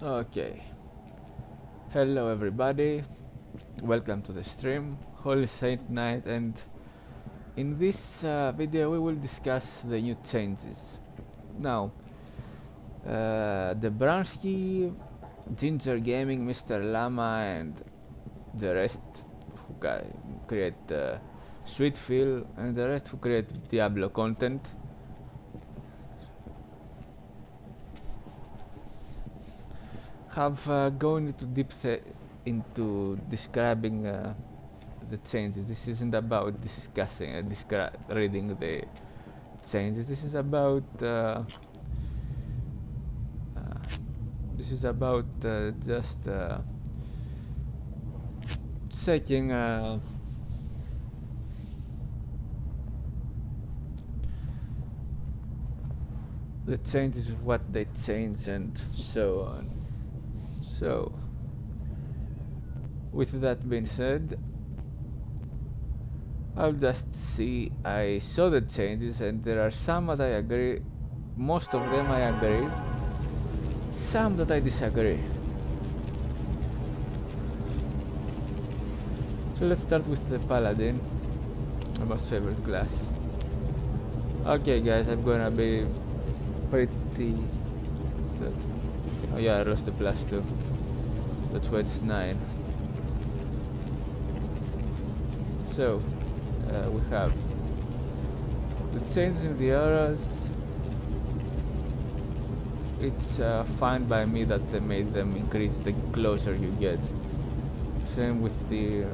Okay, hello everybody, welcome to the stream, Holy Saint Night, and in this video we will discuss the new changes. Now, the Bransky, Ginger Gaming, Mr. Llama and the rest who create Sweetfield and the rest who create Diablo content have gone into into describing the changes. This isn't about discussing reading the changes. This is about just checking the changes of what they change and so on. So, with that being said, I'll just see. I saw the changes and there are some that I agree, most of them I agree, some that I disagree. So let's start with the Paladin, my most favorite class. Okay guys, I'm gonna be pretty... Oh yeah, I lost the +2. That's why it's 9. So, we have the changes in the auras. It's fine by me that they made them increase the closer you get. Same with the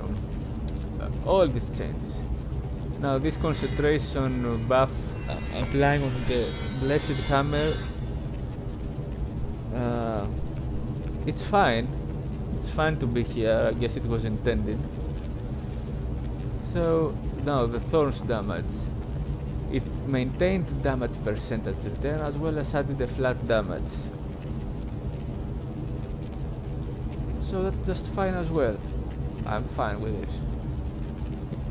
all these changes. Now this concentration buff applying on the Blessed Hammer, it's fine. It's fine to be here. I guess it was intended. So now the Thorns damage. It maintained damage percentage return as well as added a flat damage. So that's just fine as well. I'm fine with it.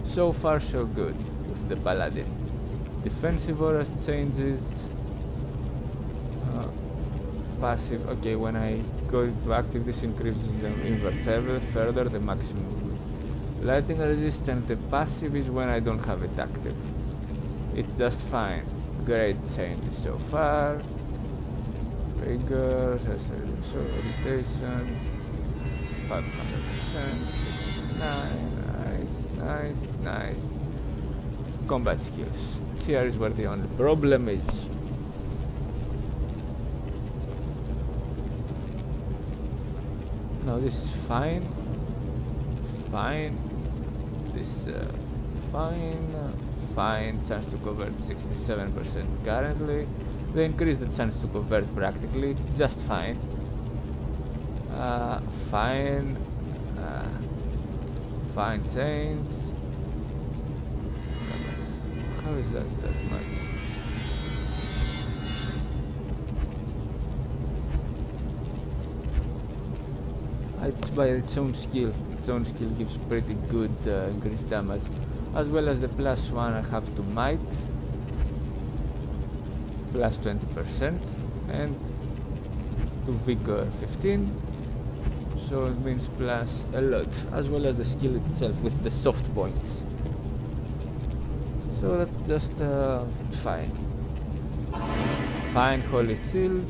So far so good with the Paladin. Defensive auras changes. Passive, okay, when I go to active this increases the invert further the maximum lightning resistance. The passive is when I don't have it active. It's just fine. Great changes so far. Rigor, rotation, 500%. Nice. Combat skills. Here is where the only problem is. Now this is fine. This fine. Chance to convert 67% currently. They increase the chance to convert practically. Just fine. Fine change. How is that much? It's by its own skill. Its own skill gives pretty good increased damage, as well as the +1 I have to might, +20%, and to vigor 15. So it means plus a lot, as well as the skill itself with the soft points. So that's just fine. Fine Holy Shield,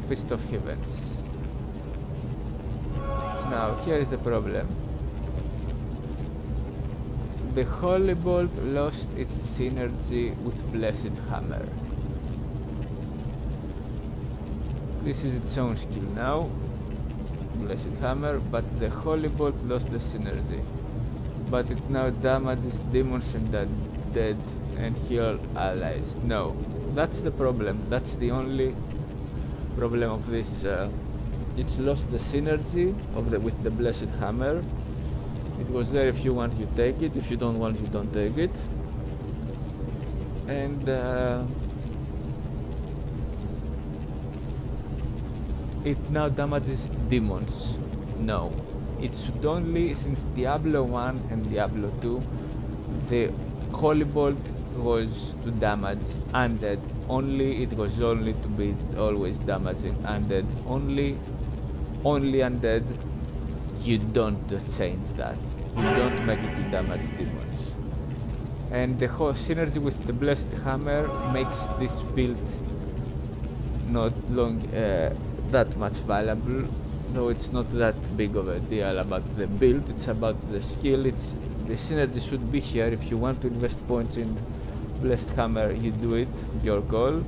Fist of Heavens. Now here is the problem. The Holy Bolt lost its synergy with Blessed Hammer. This is its own skill now, Blessed Hammer, but the Holy Bolt lost the synergy. But it now damages demons and dead and heal allies. No, that's the problem. That's the only problem of this. It's lost the synergy of with the Blessed Hammer. It was there. If you want, you take it. If you don't want, you don't take it. And it now damages demons. No, it should only, since Diablo 1 and Diablo 2, the Holy Bolt was to damage undead only. It was only to be always damaging undead only. only undead, you don't change that. You don't make it to damage demons. And the whole synergy with the Blessed Hammer makes this build not that much valuable, though it's not that big of a deal about the build, it's about the skill. The synergy should be here. If you want to invest points in Blessed Hammer, you do it, your goal.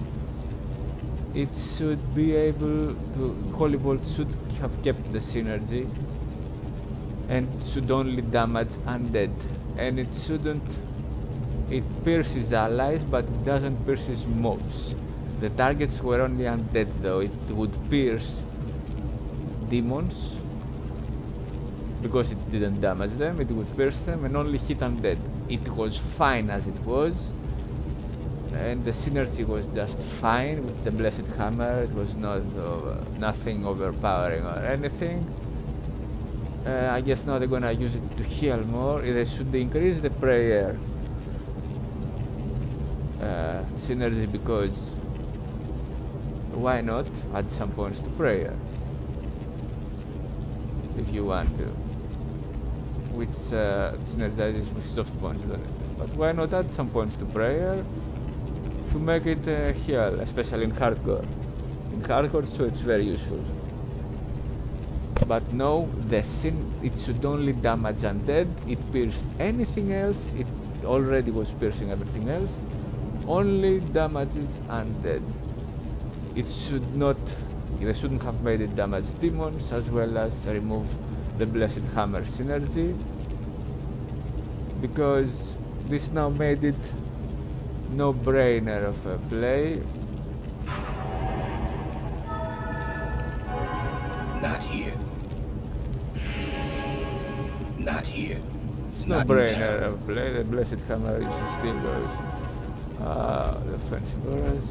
It should be able to, Holy Bolt should have kept the synergy and should only damage undead, and it shouldn't, it pierces allies but it doesn't pierce mobs. The targets were only undead though. It would pierce demons because it didn't damage them, it would pierce them and only hit undead. It was fine as it was, and the synergy was just fine with the Blessed Hammer. It was not nothing overpowering or anything. I guess now they're gonna use it to heal more. They should increase the prayer synergy, because why not add some points to prayer if you want to, which synergizes with soft points, but why not add some points to prayer to make it heal, especially in hardcore. In hardcore, so it's very useful. But no, it should only damage undead. It pierced anything else. It already was piercing everything else. Only damages undead. It should not, they shouldn't have made it damage demons, as well as remove the Blessed Hammer synergy, because this now made it no-brainer of a play. Not here. Not here. It's no-brainer of a play. The Blessed Hammer is still goes. The offensive auras.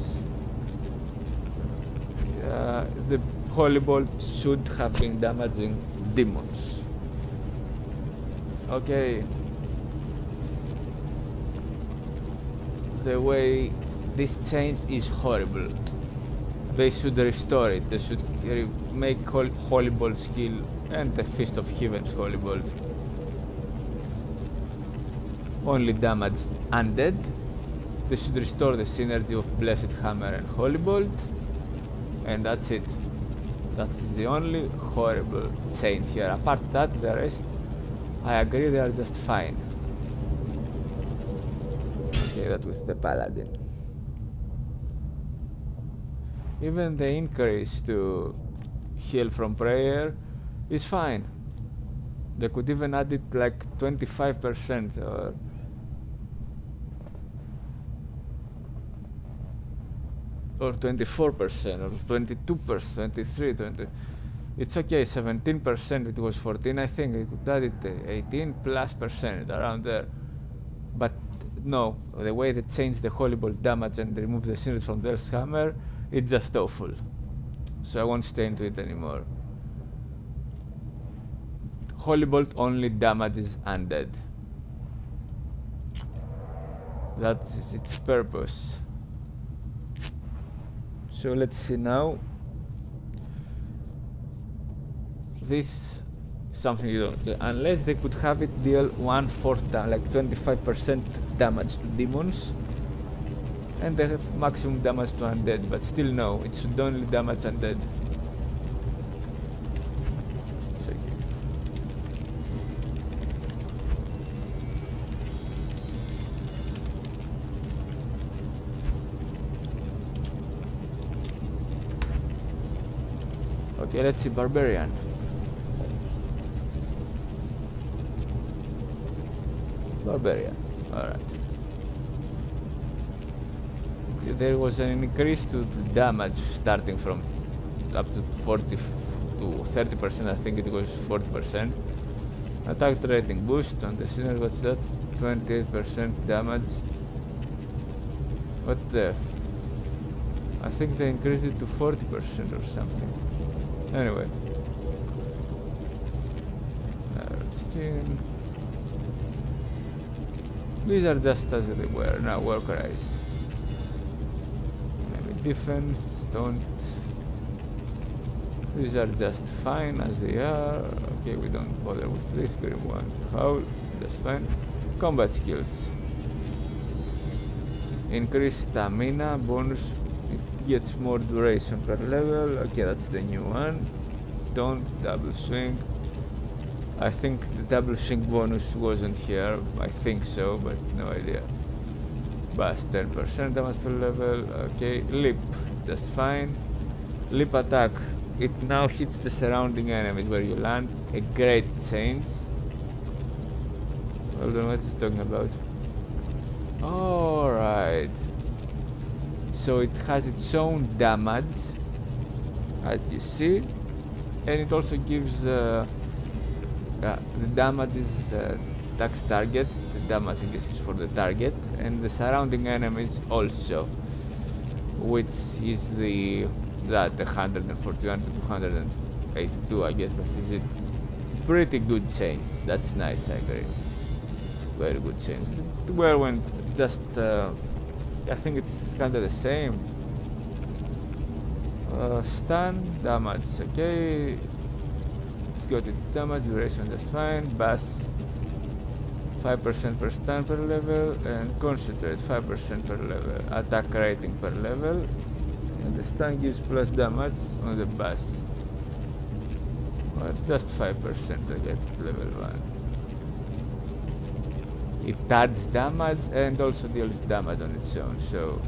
The Holy Bolt should have been damaging demons. Okay. The way this change is horrible. They should restore it. They should make Holy Bolt skill and the Fist of Heaven's Holy Bolt only damage undead. They should restore the synergy of Blessed Hammer and Holy Bolt, and that's it. That's the only horrible change here. Apart that, the rest, I agree, they are just fine. Okay, that with the Paladin. Even the increase to heal from prayer is fine. They could even add it like 25% or 24% or 22%, 23, 20. It's okay, 17%, it was 14 I think, I could add it 18 plus percent, around there. But no, the way they change the Holy Bolt damage and remove the synergy from their hammer, it's just awful. So I won't stay into it anymore. Holy Bolt only damages undead. That is its purpose. So let's see now. This is something you don't do, unless they could have it deal 1/4, like 25% damage to demons, and they have maximum damage to undead, but still no, it should only damage undead. Okay, let's see, Barbarian. Barbarian, alright. There was an increase to the damage starting from up to 40 to 30%, I think it was 40%. Attack rating boost on the sinner, what's that? 28% damage. What the? I think they increased it to 40% or something. Anyway. Skin. These are just as they were. Now work rise. Maybe defense, don't. These are just fine as they are. Okay, we don't bother with this. Grim one. Howl, just fine. Combat skills. Increased stamina bonus. It gets more duration per level. Okay, that's the new one. Don't double swing. I think the double swing bonus wasn't here. I think so, but no idea. Bust 10% damage per level. Okay, leap, just fine. Leap attack. It now hits the surrounding enemies where you land. A great change. Hold on, what is it talking about? Alright. So it has its own damage, as you see, and it also gives the damage is tax target. The damage I guess is for the target, and the surrounding enemies also, which is the 141 to 282. I guess that is it. Pretty good change. That's nice. I agree. Very good change. Well, when just I think it's kind of the same. Stun damage. Okay. It's got its damage duration just fine. Bass 5% per stun per level, and concentrate 5% per level. Attack rating per level, and the stun gives plus damage on the bass. Well, just 5% to get level 1. It adds damage and also deals damage on its own. So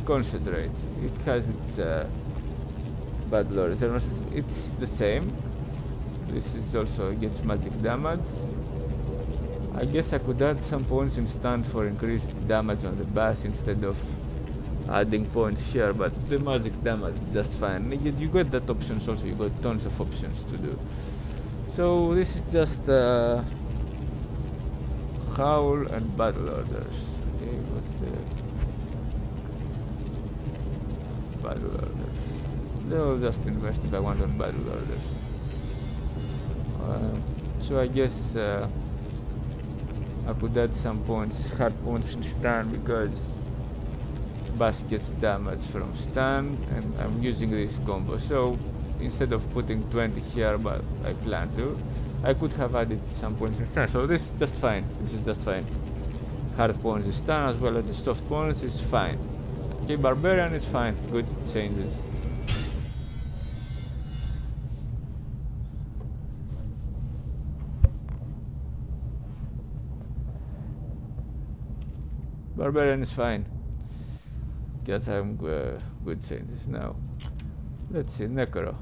concentrate. It has its battle or reserve. It's the same. This is also against magic damage. I guess I could add some points in stun for increased damage on the bass instead of adding points here, but the magic damage is just fine. You got that options also. You got tons of options to do. So this is just howl and battle orders. Okay, what's the battle orders? They'll just invest if I want on battle orders. So I guess I could add some points, hard points in stun, because bass gets damage from stun, and I'm using this combo. So instead of putting 20 here, but I plan to, I could have added some points in stun. So this is just fine. This is just fine. Hard points is stun as well as the soft points is fine. Okay, barbarian is fine. Good changes. Barbarian is fine. Got some good changes now. Let's see, Necro.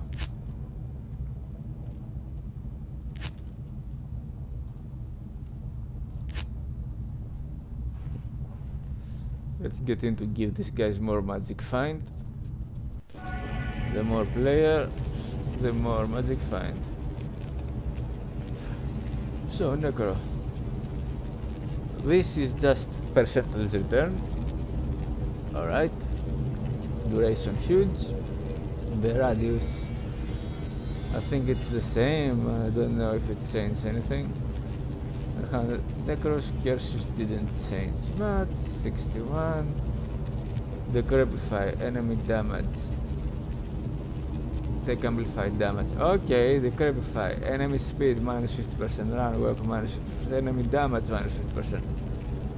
Let's get in to give these guys more magic find. The more player, the more magic find. So, Necro. This is just percentage return. Alright. Duration huge. The radius, I think it's the same. I don't know if it changed anything. Necros Cursus didn't change much. 61. The Crepify, enemy damage. Take amplified damage. Okay, the Crepify, enemy speed minus 50%, run weapon minus 50%, enemy damage minus 50%.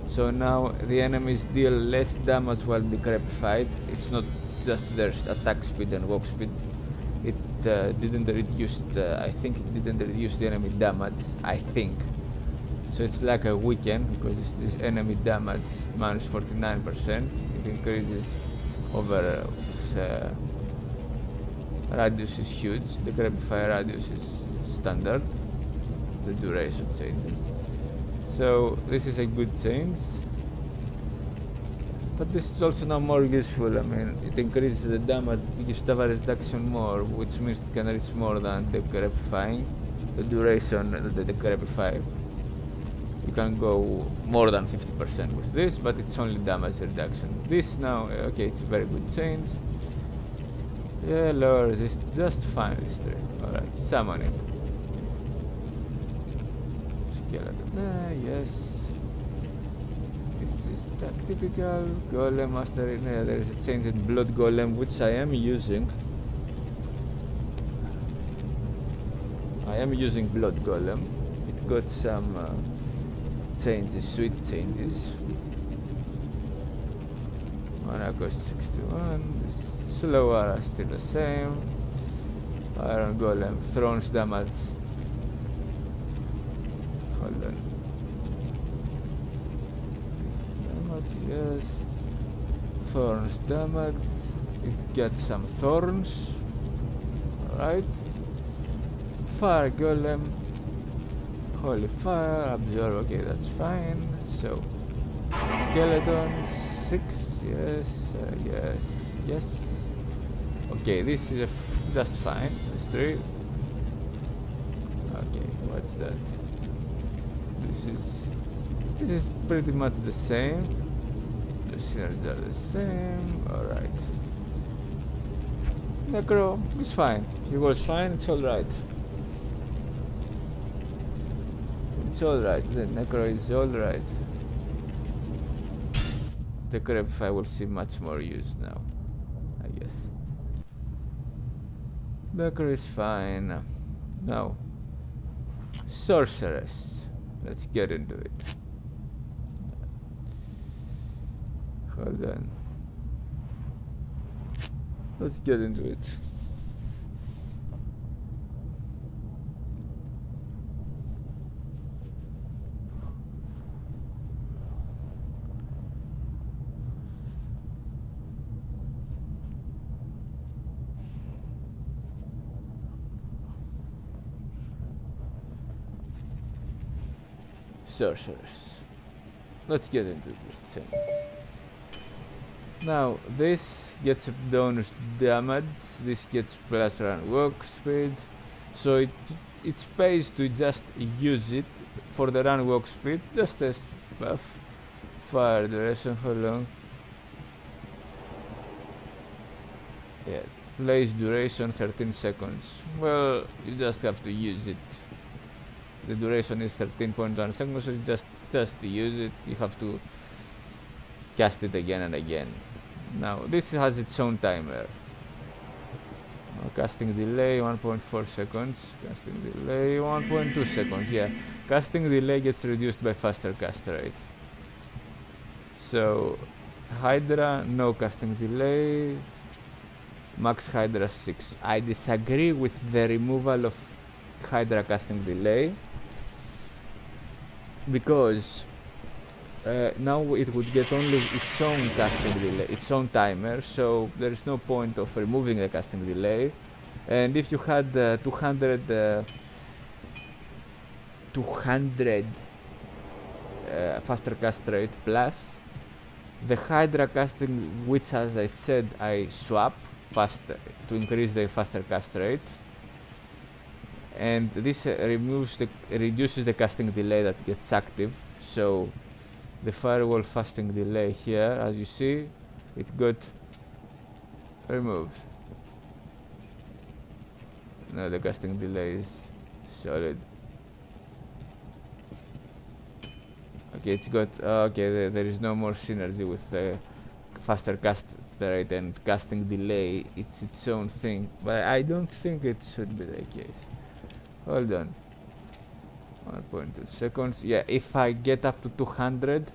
So now the enemies deal less damage while decrepified. It's not just their attack speed and walk speed. It didn't reduce I think it didn't reduce the enemy damage, I think. So it's like a weaken, because it's this enemy damage minus 49%. It increases over radius is huge. The Crepify radius is standard. The duration changes. So this is a good change. But this is also now more useful. I mean, it increases the damage, it gives damage reduction more, which means it can reach more than the Crepifying. The duration, the Crepify, you can go more than 50% with this, but it's only damage reduction. This now, okay, it's a very good change. Yeah, lower resist, just fine this turn. Alright, summon it. Skeleton, yes. This is typical golem mastery. Yeah, there is a change in blood golem, which I am using. I am using blood golem. It got some changes, sweet changes. Mana cost 61. The slow are still the same. Iron golem thrones damage. Hold on. Damage, yes. Thorns damage. It gets some thorns. Alright. Fire golem. Holy fire. Absorb. Okay, that's fine. So, skeletons. 6. Yes. Yes. Yes. Okay, this is just fine. That's 3. Okay, what's that? This is pretty much the same. The synergies are the same. Alright. Necro is fine. He was fine, it's alright. It's alright. The Necro is alright. The creep I will see much more use now, I guess. Necro is fine. Now, Sorceress. Let's get into it. Hold on. Let's get into it. Sorcerers. Let's get into this thing. Now, this gets a bonus damage, this gets plus run walk speed, so it pays to just use it for the run walk speed, just as buff. Fire duration, how long? Yeah, place duration 13 seconds. Well, you just have to use it. The duration is 13.1 seconds, so you just use it. You have to cast it again and again. Now this has its own timer. Casting delay 1.4 seconds. Casting delay 1.2 seconds. Yeah, casting delay gets reduced by faster cast rate. So Hydra, no casting delay. Max Hydra 6. I disagree with the removal of Hydra casting delay, because now it would get only its own casting delay, its own timer, so there is no point of removing the casting delay. And if you had 200 faster cast rate plus the Hydra casting, which as I said I swap faster to increase the faster cast rate, and this reduces the casting delay that gets active. So the firewall fasting delay here, as you see, it got removed. Now the casting delay is solid. Okay, it's got okay. There is no more synergy with faster cast rate and casting delay. It's its own thing, but I don't think it should be the case. Hold on. 1.2 seconds. Yeah, if I get up to 200,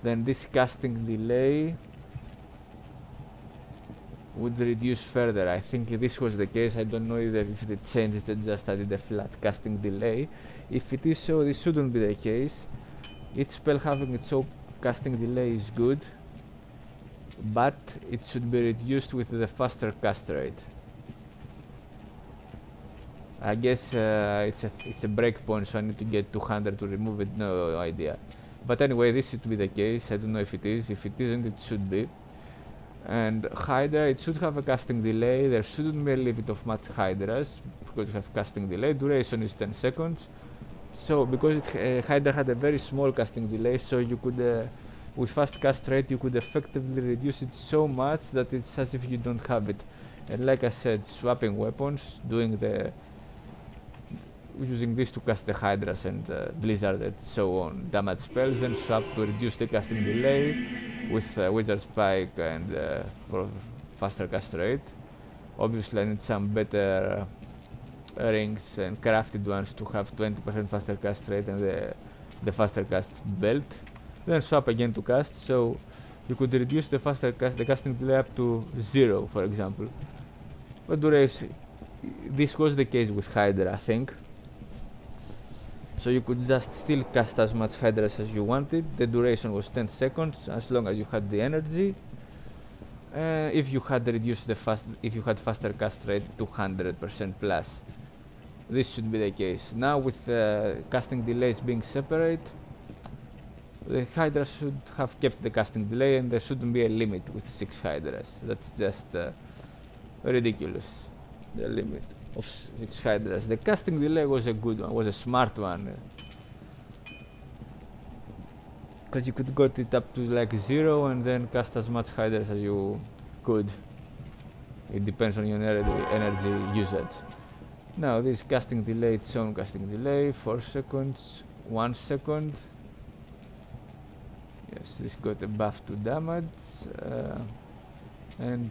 then this casting delay would reduce further. I think this was the case. I don't know if it changed it, just added a flat casting delay. If it is so, this shouldn't be the case. Each spell having its own casting delay is good, but it should be reduced with the faster cast rate. I guess it's a breakpoint, so I need to get 200 to remove it. No idea. But anyway, this should be the case. I don't know if it is. If it isn't, it should be. And Hydra, it should have a casting delay. There shouldn't be a limit of much Hydras because you have casting delay. Duration is 10 seconds. So because Hydra had a very small casting delay, so you could, with fast cast rate, you could effectively reduce it so much that it's as if you don't have it. And like I said, swapping weapons, doing the using this to cast the Hydras and Blizzard and so on damage spells, then swap to reduce the casting delay with Wizard Spike and for faster cast rate. Obviously I need some better rings and crafted ones to have 20% faster cast rate and the faster cast belt. Then swap again to cast, so you could reduce the casting delay up to 0, for example. But duration, this was the case with Hydra, I think. So you could just still cast as much Hydras as you wanted. The duration was 10 seconds, as long as you had the energy. If you had reduced if you had faster cast rate to 100% plus, this should be the case. Now with casting delays being separate, the Hydra should have kept the casting delay, and there shouldn't be a limit with 6 Hydras. That's just ridiculous, the limit of 6 Hydras. The casting delay was a good one, was a smart one. Because you could get it up to like 0 and then cast as much Hydras as you could. It depends on your energy usage. Now this casting delay, its own casting delay, 4 seconds, 1 second. Yes, this got a buff to damage, and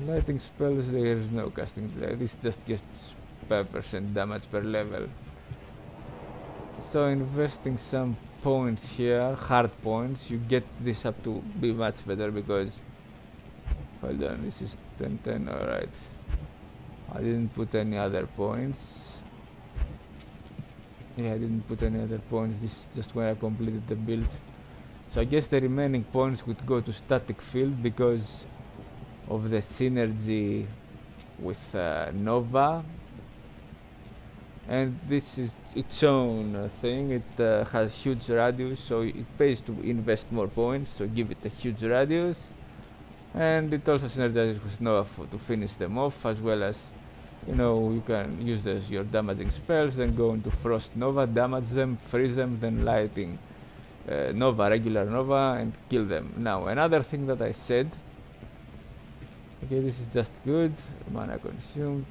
lighting spells, there is no casting delay. This just gets 5% damage per level. So investing some points here, hard points, you get this up to be much better because, hold on, this is 10-10, alright. I didn't put any other points. Yeah, I didn't put any other points, this is just when I completed the build. So I guess the remaining points would go to static field because of the synergy with Nova. And this is its own thing, it has huge radius, so it pays to invest more points, so give it a huge radius. And it also synergizes with Nova to finish them off, as well as, you know, you can use your damaging spells, then go into Frost Nova, damage them, freeze them, then lighting Nova, regular Nova, and kill them. Now, another thing that I said, okay, this is just good, mana consumed,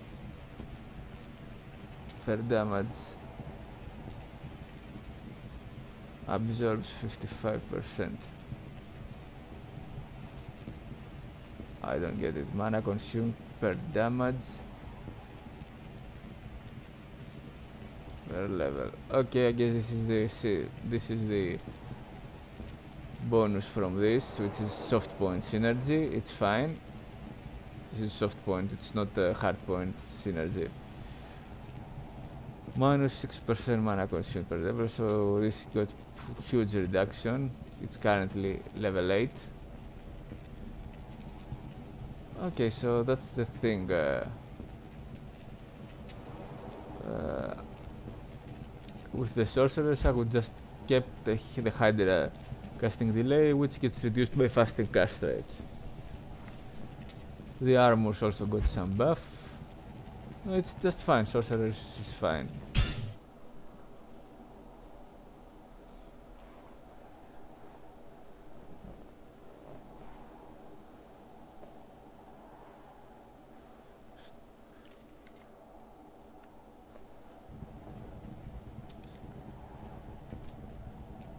per damage, absorbs 55%. I don't get it. Mana consumed per damage per level. Okay, I guess this is the bonus from this, which is soft point synergy. It's fine. This is soft point. It's not a hard point synergy. Minus 6% mana consumed per level, so this got huge reduction. It's currently level 8. Okay, so that's the thing. With the sorcerers, I would just keep the Hydra casting delay, which gets reduced by fasting cast rates. The armors also got some buff. No, it's just fine. Sorcerers is fine.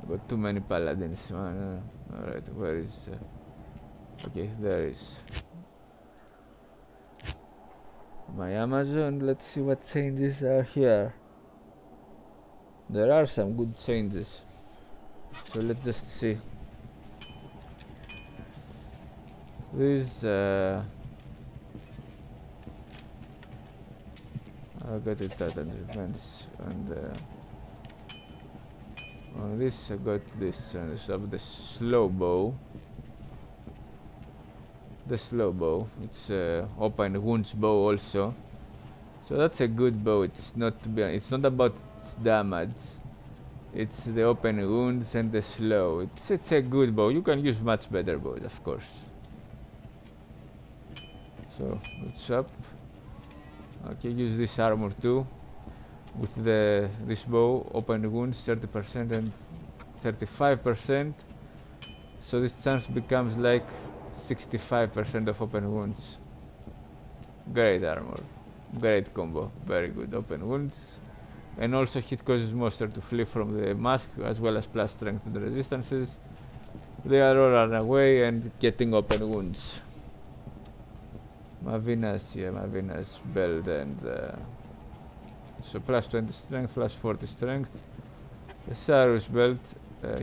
Got too many paladins, man. Alright, where is... okay, there is my Amazon. Let's see what changes are here. There are some good changes, so let's just see. This I got it at events, and on this I got this of the slow bow. The slow bow, it's open wounds bow also, so that's a good bow. It's not about its damage, it's the open wounds and the slow. It's a good bow. You can use much better bows, of course. So let's swap. Okay, use this armor too with this bow, open wounds 30% and 35%, so this chance becomes like 65% of open wounds. Great armor. Great combo, very good. Open wounds. And also hit causes monster to flee from the mask, as well as plus strength and resistances. They are all run away and getting open wounds. Mavina's belt and so plus 20 strength, plus 40 strength. The Sarus belt,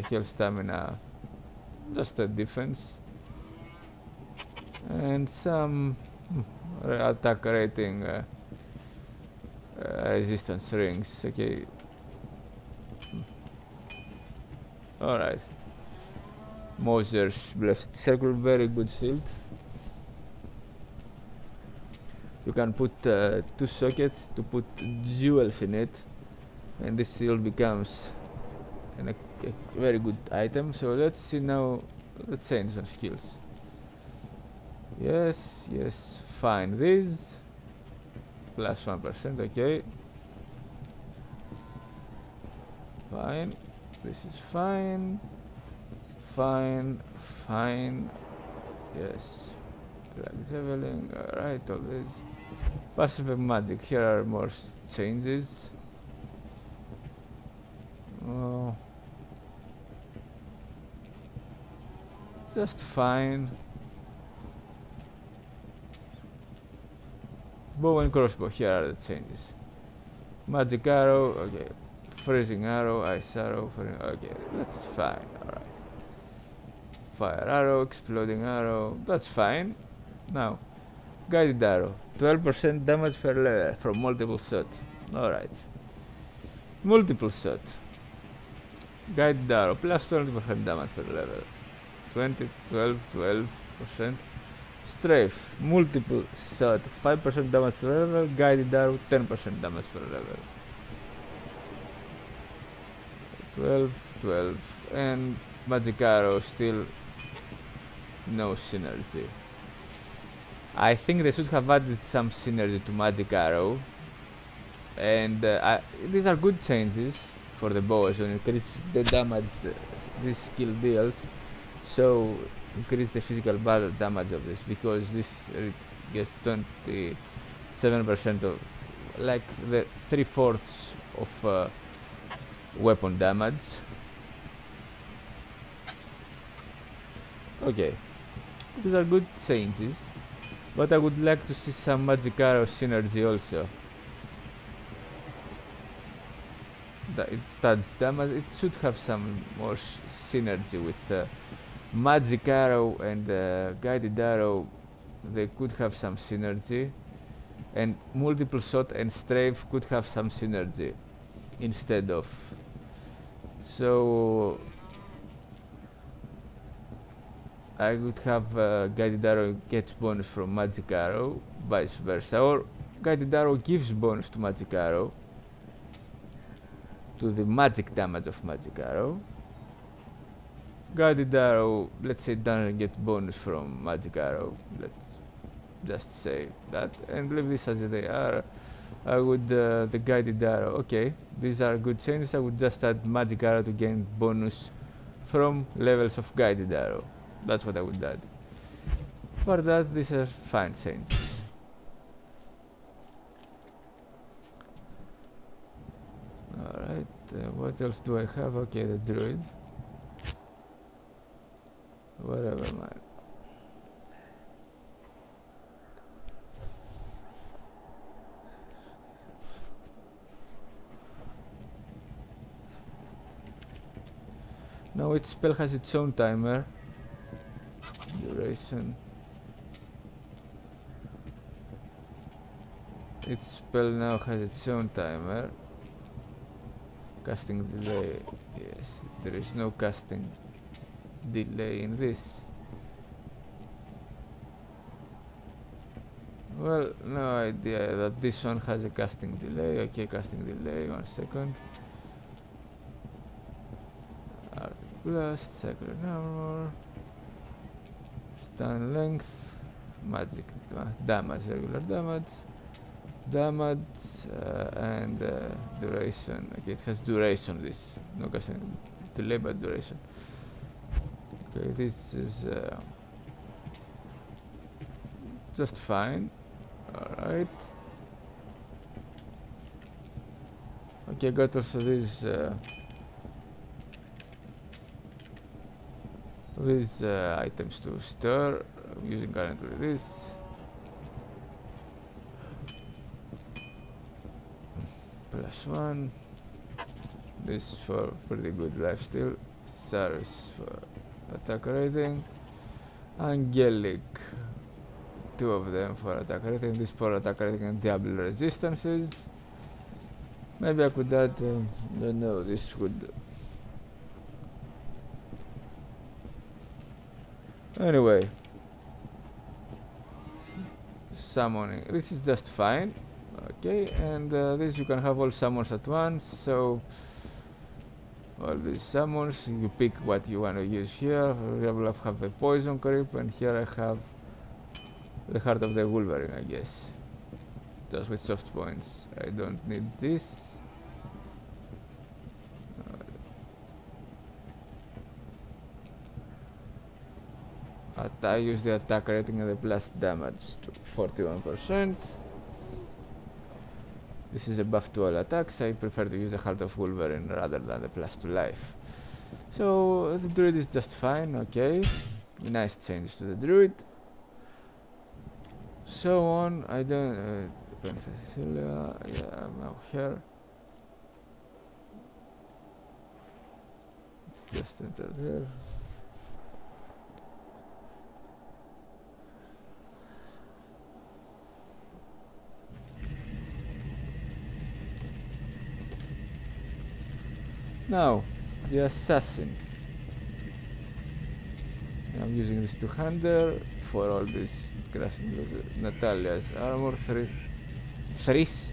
heal stamina, just a defense. And some attack rating resistance rings. Okay. Alright. Moser's Blessed Circle, very good shield. You can put 2 sockets to put jewels in it, and this shield becomes a very good item. So let's see now. Let's change some skills. Yes, fine. This plus 1%, okay. Fine. This is fine. Fine. Yes. Drag leveling, alright, all this. Passive magic, here are more changes. Oh. Just fine. Bow and crossbow, here are the changes. Magic arrow, okay. Freezing arrow, ice arrow, okay, that's fine, alright. Fire arrow, exploding arrow, that's fine. Now, guided arrow, 12% damage per level from multiple shot. Alright. Multiple shot. Guided arrow, plus 20% damage per level. 20, 12, 12%. Strafe, multiple shot, 5% damage per level. Guided arrow, 10% damage per level. 12, 12. And magic arrow, still no synergy. I think they should have added some synergy to magic arrow, and these are good changes for the bows. And increase the damage this skill deals, so increase the physical battle damage of this, because this gets 27% of, like, the 3/4 of weapon damage. Okay, these are good changes, but I would like to see some magic arrow synergy also. It does damage. It should have some more synergy with magic arrow and guided arrow. They could have some synergy, and multiple shot and strafe could have some synergy instead of. So I would have guided arrow gets bonus from magic arrow, vice versa, or guided arrow gives bonus to magic arrow, to the magic damage of magic arrow. Guided arrow, let's say, doesn't get bonus from magic arrow. Let's just say that and leave this as they are. I would the guided arrow. Okay, these are good changes. I would just add magic arrow to gain bonus from levels of guided arrow. That's what I would add. For that, these are fine changes. Alright, what else do I have? Okay, the druid. Whatever, man. Now each spell has its own timer. Duration. Each spell now has its own timer. Casting delay. Yes, there is no casting delay in this. Well, no idea that this one has a casting delay. Okay, casting delay, 1 second. Blast, circular armor, stun length, magic damage, regular damage, and duration. Okay, it has duration. This no casting delay, but duration. Okay, this is just fine. All right. Okay, got also these items to store. I'm using currently this. +1. This for pretty good lifesteal. Cyrus for attack rating. Angelic. 2 of them for attack rating. This for attack rating and Diablo resistances. Maybe I could add. Don't know. This would. Anyway, summoning. This is just fine. Okay, and this you can have all summons at once. So all these summons, you pick what you want to use here. For example, I have a poison creep, and here I have the heart of the Wolverine, I guess. Just with soft points. I don't need this. I use the attack rating and the plus damage to 41%. This is a buff to all attacks. I prefer to use the Heart of Wolverine rather than the plus to life. So the druid is just fine, okay. Nice changes to the druid. So on, I don't... yeah, I'm now here. Let's just enter there. Now, the assassin. I'm using this two-hander for all this crashing Natalia's armor.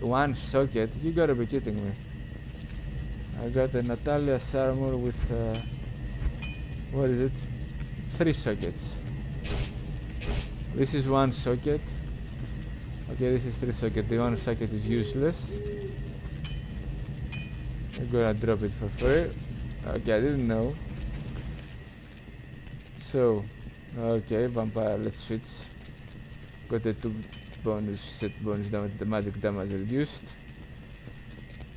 1 socket. You gotta be kidding me. I got a Natalia's armor with what is it? 3 sockets. This is 1 socket. Okay, this is 3 sockets. The 1 socket is useless. I'm gonna drop it for free. Okay, I didn't know. So, okay, vampire, let's switch. Got the 2 bonus, set bonus damage, the magic damage reduced.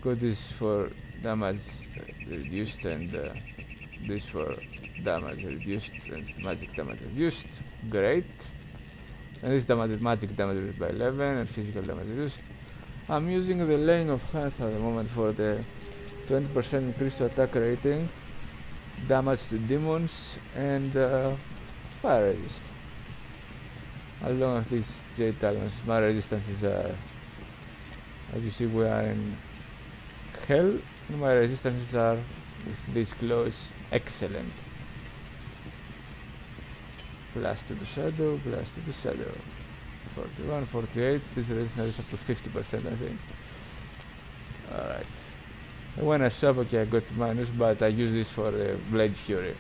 Got this for damage reduced and this for damage reduced and magic damage reduced. Great. And this magic damage reduced by 11 and physical damage reduced. I'm using the laying of hands at the moment for the 20% increase to attack rating, damage to demons, and fire resist. Along with these Jade Talons, my resistances are, as you see, we are in hell, and my resistances are, with this close, excellent. Plus to the shadow, plus to the shadow. 41, 48, this resistance is up to 50%, I think. Alright. When I shove, okay, I got minus, but I use this for the Blade Fury.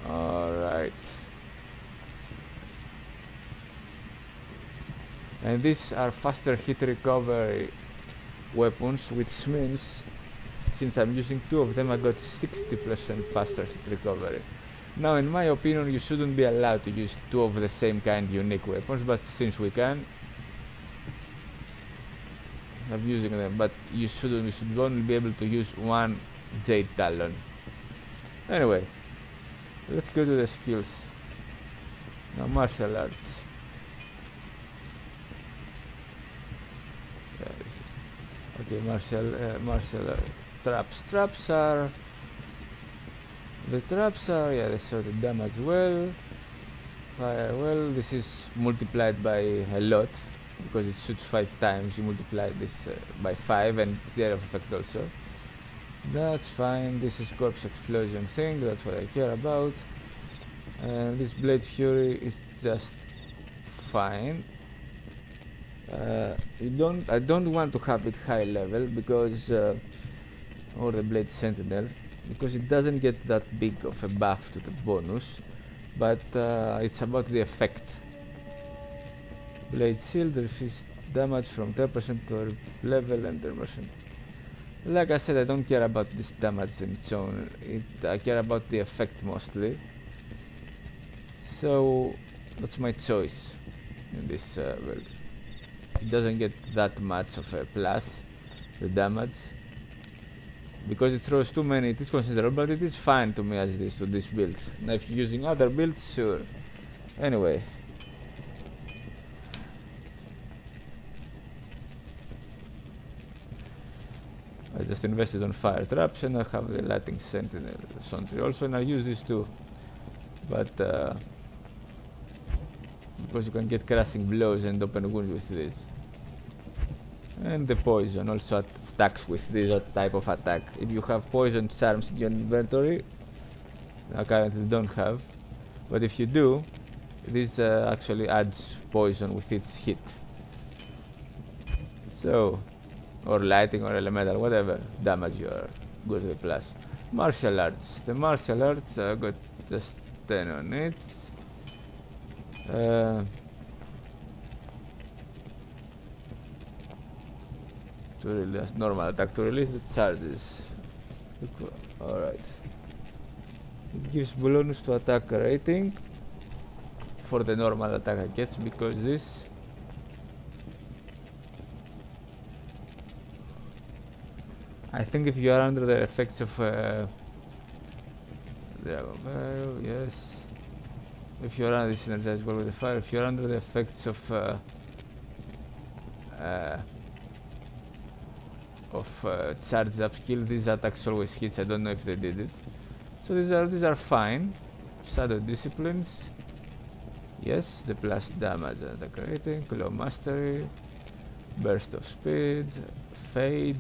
Alright. And these are faster hit recovery weapons, which means, since I'm using 2 of them, I got 60% faster hit recovery. Now, in my opinion, you shouldn't be allowed to use 2 of the same kind unique weapons, but since we can, I'm using them, but you should only be able to use 1 Jade Talon. Anyway, let's go to the skills. Now, martial arts. Okay, martial traps. Traps are... The traps are, yeah, they show the damage well. Fire well. This is multiplied by a lot, because it shoots 5 times. You multiply this by 5, and it's the area of effect also. That's fine. This is corpse explosion thing, that's what I care about. And this Blade Fury is just fine. I don't want to have it high level because or the Blade Sentinel, because it doesn't get that big of a buff to the bonus, but it's about the effect. Blade Shield resists damage from 10% to level and 10%. Like I said, I don't care about this damage in its own. I care about the effect mostly. So that's my choice in this build. It doesn't get that much of a plus, the damage. Because it throws too many, it is considerable, but it is fine to me as it is to this build. Now if you're using other builds, sure. Anyway. I just invested on fire traps and I have the lighting sentinel sentry also, and I use this too. But because you can get crashing blows and open wounds with this. And the poison also stacks with this type of attack. If you have poison charms in your inventory, I currently don't have, but if you do, this actually adds poison with its hit. So, or lighting or elemental, whatever damage you are good with plus. Martial arts. The martial arts got just 10 on it. To release normal attack to release the charges. Alright. It gives bonus to attack rating for the normal attack I guess, because this I think if you are under the effects of yes. If you are under this energized well with the fire, if you are under the effects of charged up skill, these attacks always hits. I don't know if they did it. So these are fine. Shadow disciplines. Yes, the plus damage attack rating, claw mastery, burst of speed, fade,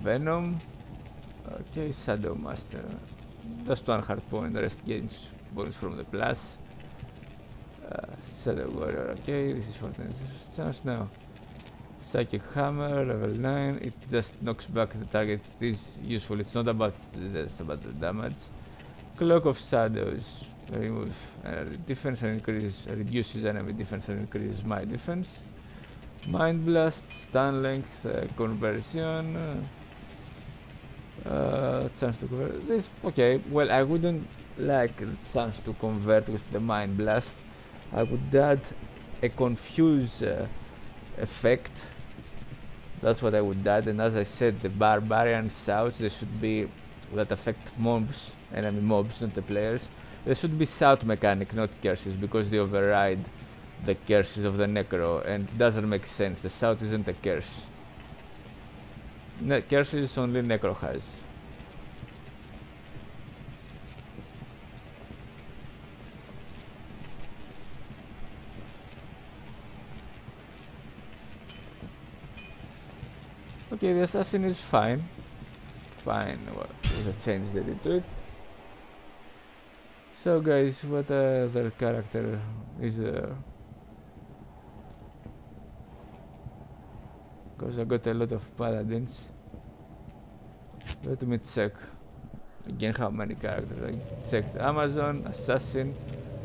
venom. Okay, shadow master. Just one hard point, the rest gains bonus from the plus. Shadow warrior, okay, this is for 10 chance now. Psychic hammer, level 9, it just knocks back the target. It is useful, it's not about it's about the damage. Cloak of shadows, remove defense and reduces enemy defense and increases my defense. Mind blast, stun length, conversion. Chance to convert this. Okay, well, I wouldn't like the chance to convert with the mind blast. I would add a confuse effect. That's what I would add. And as I said, the barbarian shouts, they should be that affect mobs, enemy mobs, not the players. There should be shout mechanic, not curses, because they override the curses of the necro, and it doesn't make sense. The shout isn't a curse. Curses only necro has. Okay, the assassin is fine. Fine, well, there's a change they did to it. So guys, what other character is there? Because I got a lot of paladins. Let me check again how many characters. I checked Amazon, Assassin,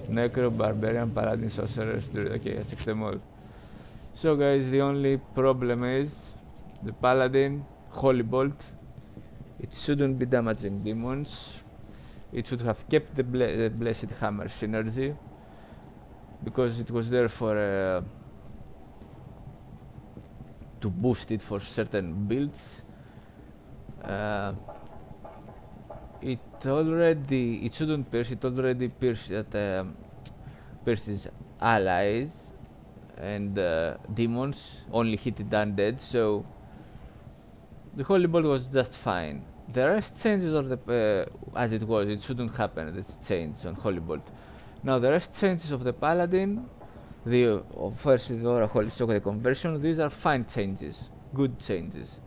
Necro, Barbarian, Paladin, Sorcerers, Druid. Okay, I checked them all. So guys, the only problem is the Paladin, Holy Bolt. It shouldn't be damaging demons. It should have kept the Blessed Hammer synergy, because it was there for to boost it for certain builds. It shouldn't pierce. It already pierces allies and demons. Only hit it undead. So the Holy Bolt was just fine. The rest changes of the as it was. It shouldn't happen. It's changed on Holy Bolt. Now the rest changes of the Paladin, the first Aura Holy Shock, the conversion. These are fine changes, good changes.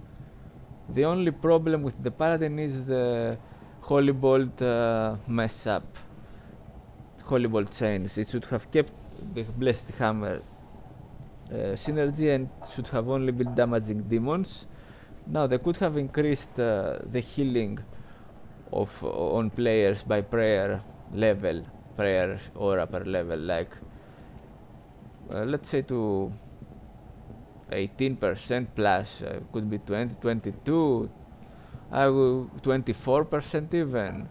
The only problem with the Paladin is the Holy Bolt mess up. Holy Bolt change. It should have kept the Blessed Hammer synergy and should have only been damaging demons. Now they could have increased the healing of on players by prayer level, prayer aura per level, like let's say to 18% plus, could be 20, 22, 24% even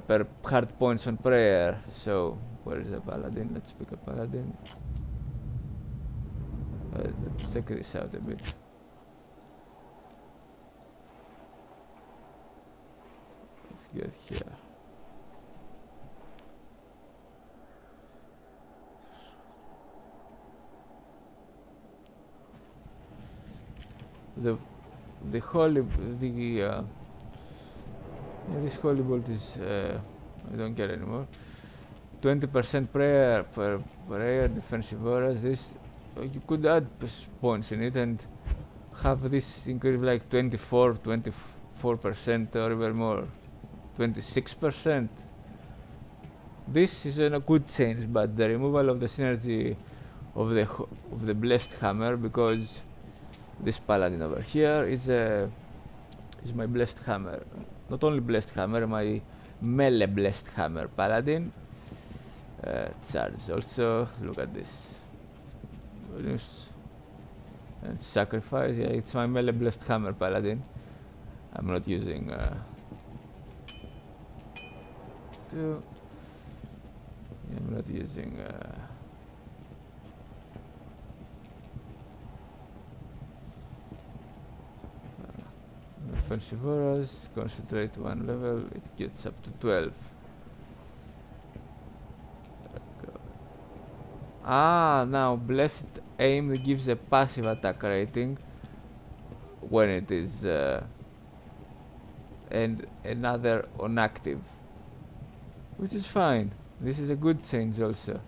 per hard points on prayer. So where is the Paladin? Let's pick a Paladin. Let's check this out a bit. Let's get here. The holy yeah, this holy bolt is I don't care anymore. 20% prayer per prayer defensive auras. This you could add points in it and have this increase like 24% or even more, 26%. This is a good change, but the removal of the synergy of the blessed hammer, because this paladin over here is my blessed hammer. Not only blessed hammer, my melee blessed hammer paladin. Charge also. Look at this. Bonus and sacrifice. Yeah, it's my melee blessed hammer paladin. I'm not using two. I'm not using offensive auras. Concentrate one level, it gets up to 12. Now blessed aim gives a passive attack rating when it is and another on active, which is fine. This is a good change also.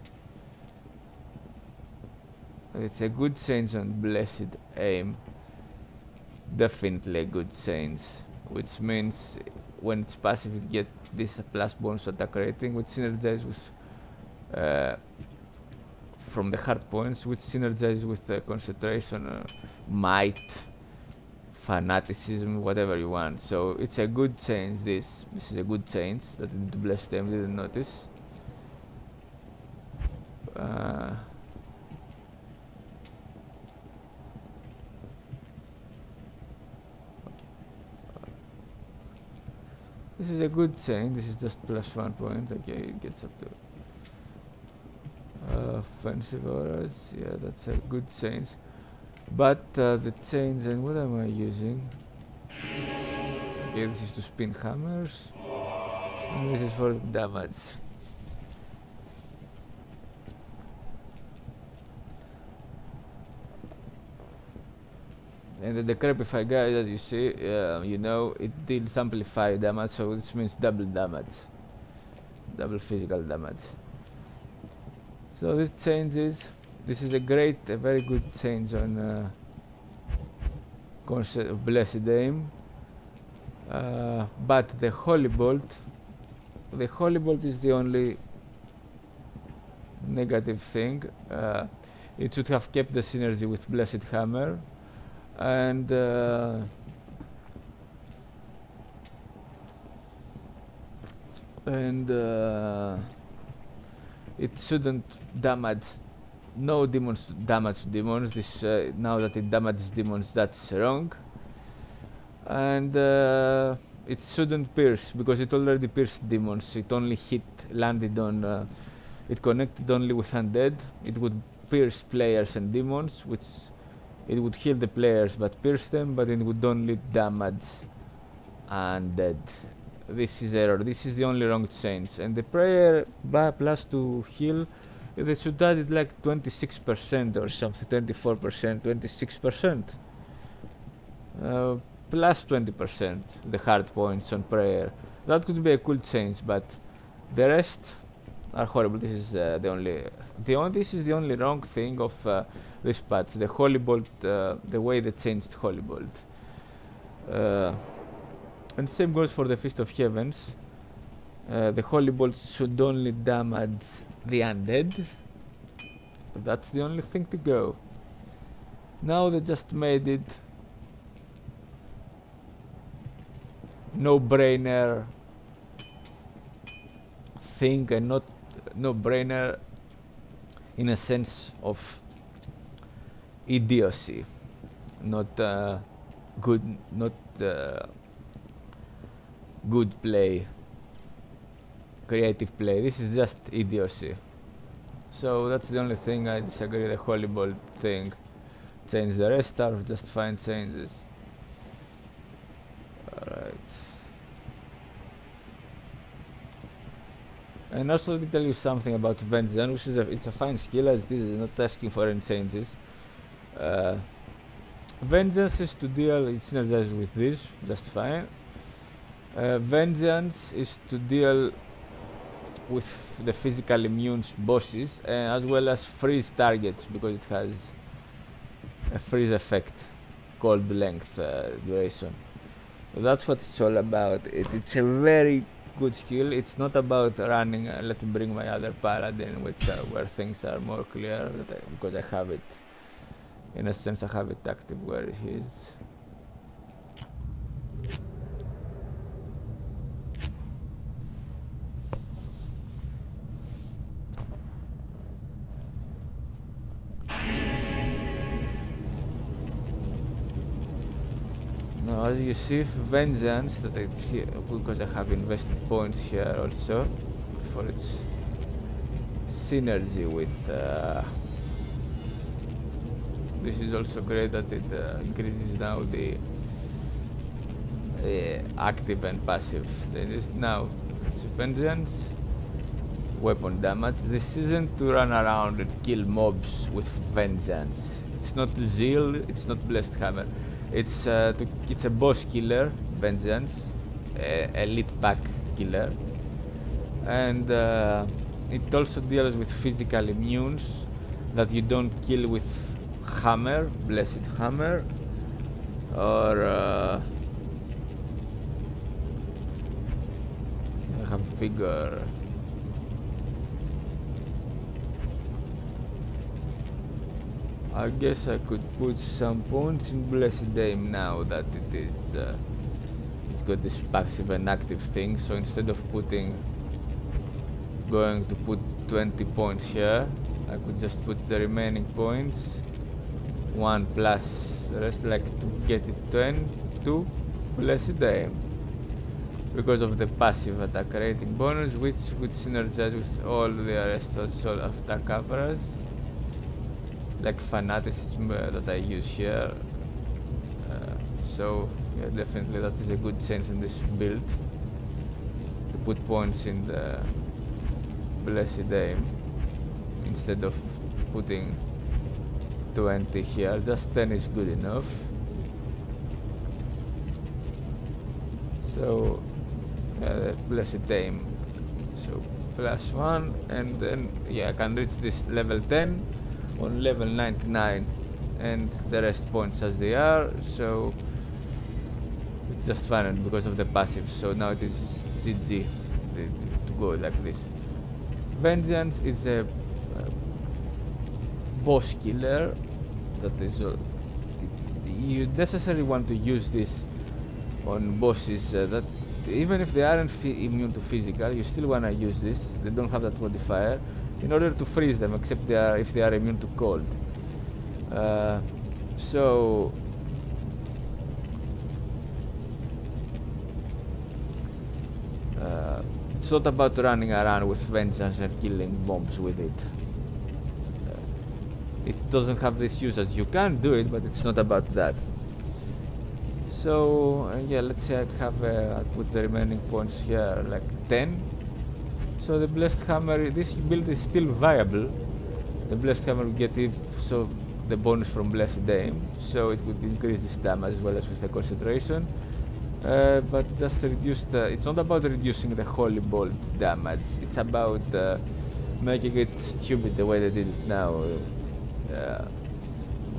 It's a good change on blessed aim. Definitely a good change, which means when it's passive it gets this plus bonus attack rating, which synergizes with from the hard points, which synergizes with the concentration, might, fanaticism, whatever you want. So it's a good change. This is a good change that the blessed aim didn't notice. This is a good change. This is just plus 1 point. Okay, it gets up to offensive auras. Yeah, that's a good change. But the change, and what am I using? Okay, this is to spin hammers, and this is for damage. And the Decrepify guy, as you see, you know, it deals amplified damage, so this means double damage, double physical damage. So this changes. This is a very good change on concept of blessed aim. But the holy bolt is the only negative thing. It should have kept the synergy with blessed hammer. And it shouldn't damage, no demons damage demons. This now that it damages demons, that's wrong. And it shouldn't pierce, because it already pierced demons. It only landed on, it connected only with undead. It would pierce players and demons, which it would heal the players but pierce them, but it would only damage undead. This is error. This is the only wrong change. And the prayer plus to heal, they should add it like 26% or something, 24%, 26%. Plus 20%, the hard points on prayer. That could be a cool change, but the rest are horrible. This is the only wrong thing of this patch. The Holy Bolt, the way they changed Holy Bolt. And same goes for the Feast of Heavens. The Holy Bolt should only damage the undead. That's the only thing to go. Now they just made it no-brainer thing, and not no-brainer in a sense of idiocy, not good, not good play, creative play. This is just idiocy. So that's the only thing I disagree with the Holy Bolt thing. change the rest are just fine changes. Alright. And also to tell you something about Vengeance, which is it's a fine skill as this is not asking for any changes. Vengeance is to deal, it synergizes with this, just fine. Vengeance is to deal with the physical immunes bosses as well as freeze targets because it has a freeze effect called length duration. So that's what it's all about. It's a very good skill. It's not about running. Let me bring my other paladin, which where things are more clear because I have it. In a sense, I have it active where it is. Now, as you see, Vengeance, that I see, because I have invested points here also for its synergy with. This is also great that it increases now the active and passive. There is now it's Vengeance, weapon damage. This isn't to run around and kill mobs with Vengeance. It's not Zeal. It's not Blessed Hammer. It's it's a boss killer, Vengeance, elite pack killer, and it also deals with physical immunes that you don't kill with Hammer, Blessed Hammer, or I have Vigor. I guess I could put some points in Blessed Aim now that it is it's got this passive and active thing. So instead of going to put 20 points here, I could just put the remaining points 1 plus the rest, like to get it 10 to Blessed Aim because of the passive attack rating bonus, which would synergize with all the rest also of attack coverage, like fanaticism that I use here. So yeah, definitely that is a good change in this build to put points in the Blessed Aim instead of putting 20 here. Just 10 is good enough. So the Blessed Aim, so +1, and then yeah, I can reach this level 10 on level 99 and the rest points as they are, so it's just fine because of the passive. So now it is GG to go like this. Vengeance is a boss killer that is you necessarily want to use this on bosses that even if they aren't immune to physical, you still want to use this. They don't have that modifier in order to freeze them, except if they are immune to cold. So it's not about running around with Vengeance and killing bombs with it. It doesn't have this usage. You can do it, but it's not about that. So yeah, let's say I have I put the remaining points here, like 10. So the Blessed Hammer, this build is still viable. The Blessed Hammer will get it, so the bonus from Blessed Aim, so it would increase this damage as well as with the concentration. But just reduce it's not about reducing the Holy Bolt damage. It's about making it stupid the way they did it now.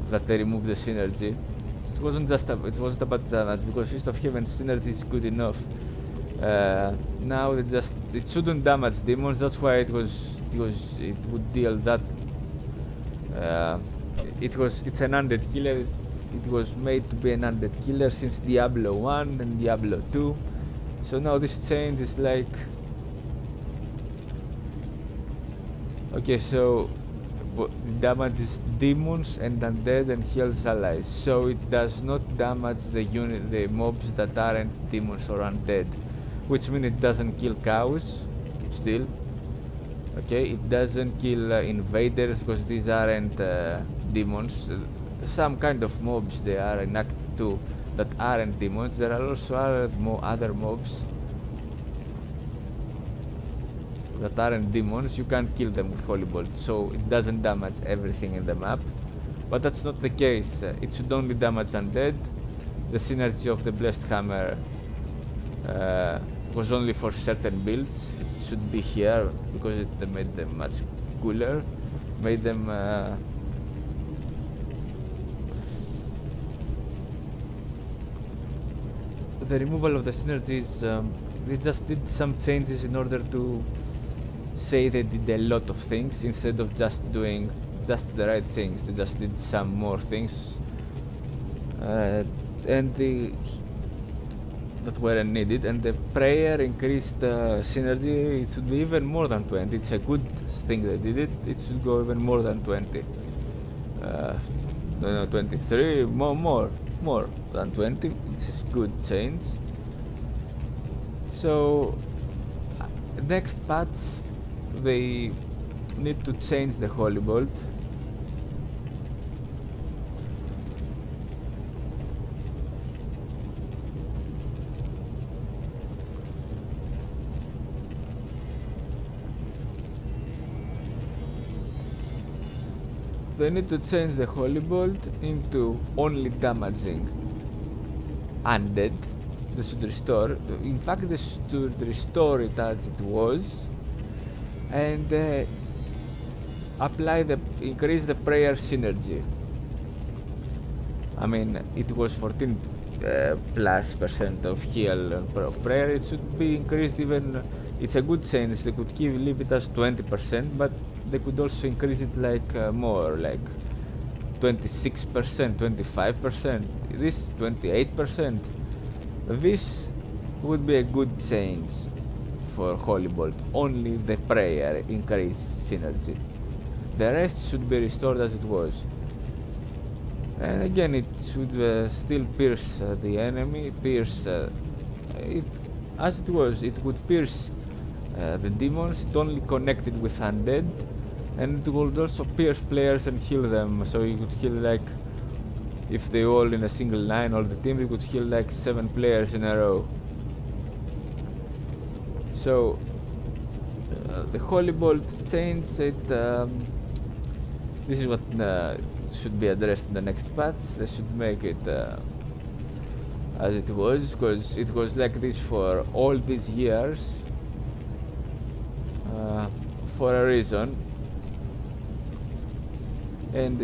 That they removed the synergy. It wasn't about damage because Fist of Heaven synergy is good enough. Now it shouldn't damage demons. That's why it would deal that. It's an undead killer. It was made to be an undead killer since Diablo 1 and Diablo 2. So now this change is like, okay, so it damages demons and undead and heals allies. So it does not damage the mobs that aren't demons or undead, which means it doesn't kill cows still. Okay, it doesn't kill invaders because these aren't demons. some kind of mobs there are in Act 2 that aren't demons. There are also other mobs that aren't demons. You can't kill them with Holy Bolt, so it doesn't damage everything in the map. But that's not the case. It should only damage undead. The synergy of the Blessed Hammer was only for certain builds. It should be here because it made them much cooler. Made them the removal of the synergies, they just did some changes in order to say they did a lot of things instead of just doing just the right things. They just did some more things, and that weren't needed. And the prayer increased synergy. It should be even more than 20. It's a good thing they did it. It should go even more than 20. No, 23, more than 20. This is good change. So next patch they need to change the Holy Bolt. They need to change the Holy Bolt into only damaging undead. They should restore. In fact, they should restore it as it was, and increase the prayer synergy. I mean, it was 14 plus % of heal of prayer. It should be increased even. It's a good change. They could leave it as 20%, but they could also increase it like more, like 26%, 25%, this 28%. This would be a good change for Holy Bolt. Only the prayer increase synergy. The rest should be restored as it was. And again, it should still pierce the enemy, pierce it as it was. It would pierce the demons. It only connected with undead, and it would also pierce players and heal them. So you could heal, like, if they all in a single line, all the team, you could heal like 7 players in a row. So the Holy Bolt change it. This is what should be addressed in the next patch. They should make it as it was, because it was like this for all these years for a reason. And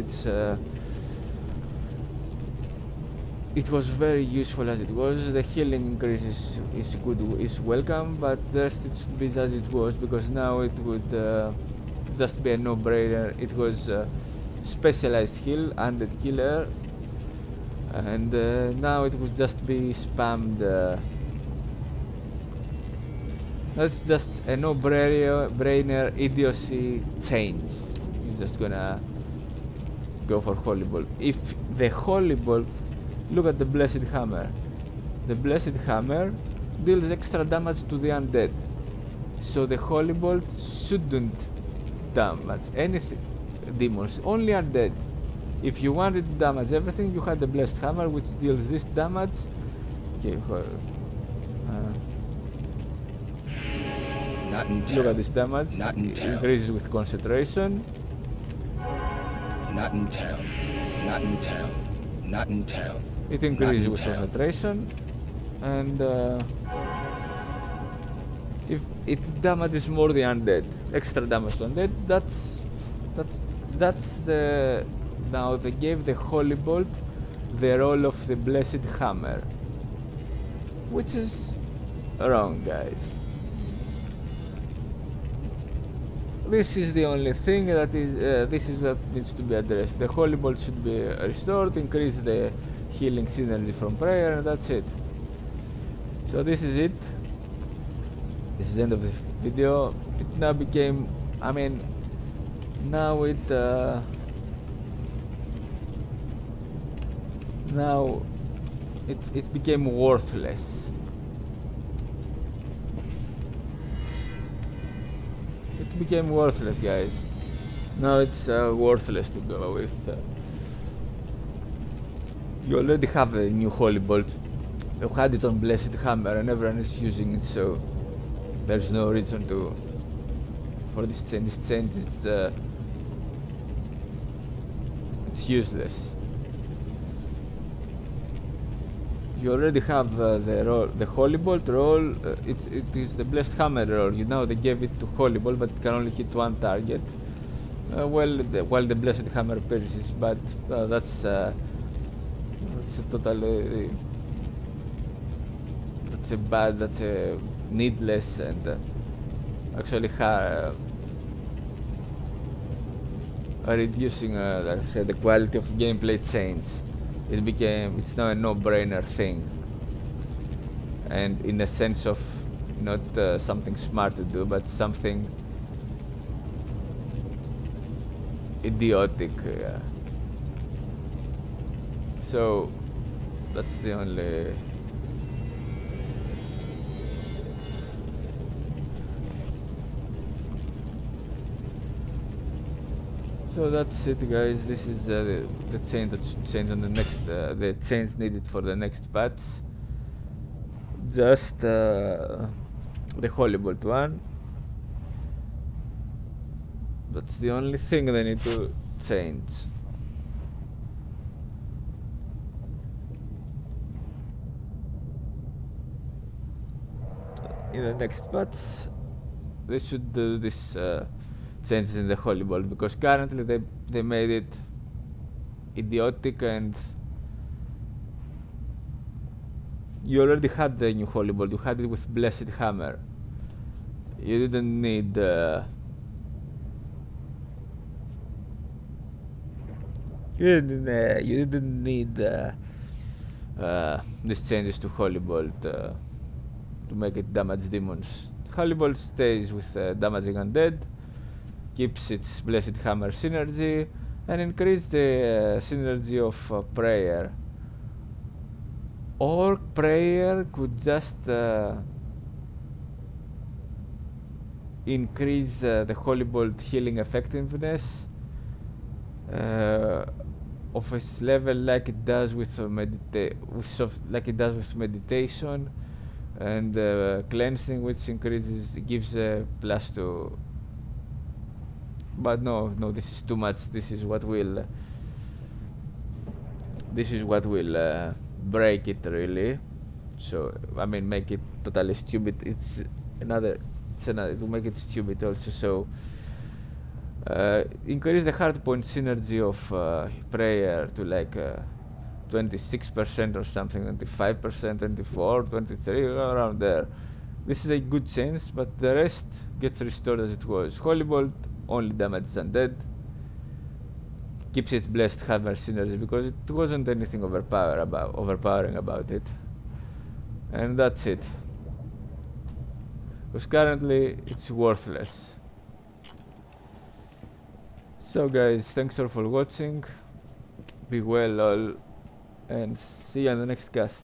it was very useful as it was. The healing increase is good, is welcome, but the rest it should be as it was, because now it would just be a no-brainer. It was specialized heal, undead killer, and now it would just be spammed. That's just a no-brainer idiocy change. You're just gonna go for Holy Bolt. If the Holy Bolt, look at the Blessed Hammer. The Blessed Hammer deals extra damage to the undead, so the Holy Bolt shouldn't damage anything, demons, only undead. If you wanted to damage everything, you had the Blessed Hammer, which deals this damage. Okay, Not in town. look at this damage. Not in It town. increases with concentration. Not in town. Not in town. Not in town. It increases in with town. concentration, and if it damages more the undead, extra damage to undead. That's the. Now they gave the Holy Bolt the role of the Blessed Hammer, which is wrong, guys. This is the only thing that is. This is what needs to be addressed. The Holy Bolt should be restored, increase the healing synergy from prayer, and that's it. So this is it. This is the end of the video. It now became. I mean, now it. Now it became worthless. It became worthless, guys. Now it's worthless to go with You already have a new Holy Bolt. You had it on Blessed Hammer and everyone is using it, so there's no reason to for this change. This change is it's useless. You already have the Holy Bolt roll. It is the Blessed Hammer roll. You know they gave it to Holy Bolt, but it can only hit one target. While the Blessed Hammer perishes, but that's a totally that's a needless and actually reducing like I said, the quality of gameplay change. It's now a no-brainer thing, and in a sense of not something smart to do, but something idiotic. So that's the only so that's it, guys. This is the change that should change on the next the change needed for the next patch. Just the Holy Bolt one. That's the only thing they need to change. In the next patch, they should do this changes in the Holy Bolt, because currently they made it idiotic, and you already had the new Holy Bolt. You had it with Blessed Hammer. You didn't need you didn't need these changes to Holy Bolt to make it damage demons. Holy Bolt stays with damaging undead, keeps its Blessed Hammer synergy, and increase the synergy of prayer. Or prayer could just increase the Holy Bolt healing effectiveness of its level, like it does with meditation and cleansing, which gives a plus to. But no, this is too much. This is what will break it, really. So I mean, make it totally stupid. It's another to make it stupid also. So increase the hardpoint synergy of prayer to like 26% or something, 25%, 24, 23, around there. This is a good change, but the rest gets restored as it was. Holy Bolt only damages undead, keeps its Blessed Hammer synergy because it wasn't anything overpowering about it, and that's it. Because currently it's worthless. So guys, thanks all for watching. Be well all, and see you on the next cast.